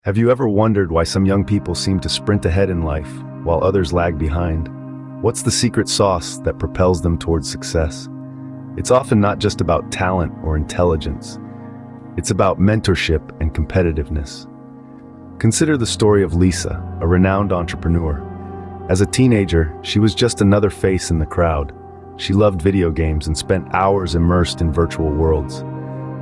Have you ever wondered why some young people seem to sprint ahead in life while others lag behind? What's the secret sauce that propels them towards success? It's often not just about talent or intelligence. It's about mentorship and competitiveness. Consider the story of Lisa, a renowned entrepreneur. As a teenager, she was just another face in the crowd. She loved video games and spent hours immersed in virtual worlds.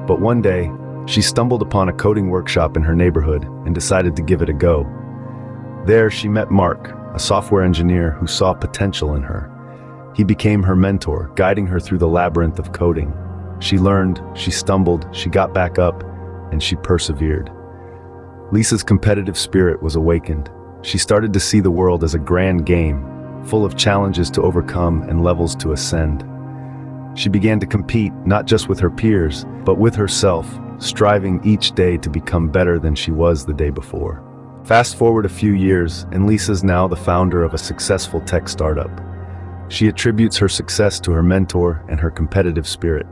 But one day, she stumbled upon a coding workshop in her neighborhood and decided to give it a go. There, she met Mark, a software engineer who saw potential in her. He became her mentor, guiding her through the labyrinth of coding. She learned, she stumbled, she got back up, and she persevered. Lisa's competitive spirit was awakened. She started to see the world as a grand game, full of challenges to overcome and levels to ascend. She began to compete not just with her peers, but with herself, striving each day to become better than she was the day before. Fast forward a few years, and Lisa's now the founder of a successful tech startup. She attributes her success to her mentor and her competitive spirit.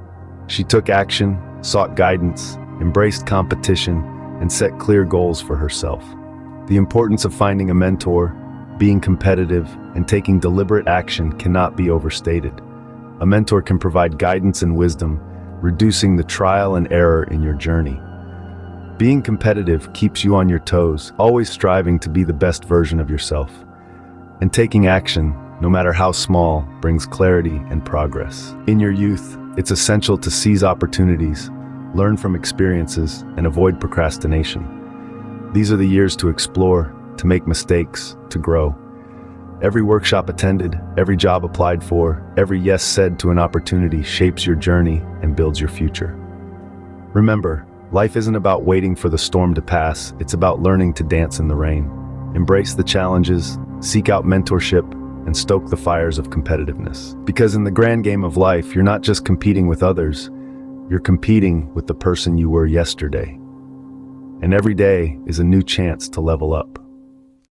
She took action, sought guidance, embraced competition, and set clear goals for herself. The importance of finding a mentor, being competitive, and taking deliberate action cannot be overstated. A mentor can provide guidance and wisdom, reducing the trial and error in your journey. Being competitive keeps you on your toes, always striving to be the best version of yourself. And taking action, no matter how small, brings clarity and progress. In your youth, it's essential to seize opportunities, learn from experiences, and avoid procrastination. These are the years to explore, to make mistakes, to grow. Every workshop attended, every job applied for, every yes said to an opportunity shapes your journey and builds your future. Remember, life isn't about waiting for the storm to pass, it's about learning to dance in the rain. Embrace the challenges, seek out mentorship, and stoke the fires of competitiveness. Because in the grand game of life, you're not just competing with others, you're competing with the person you were yesterday. And every day is a new chance to level up.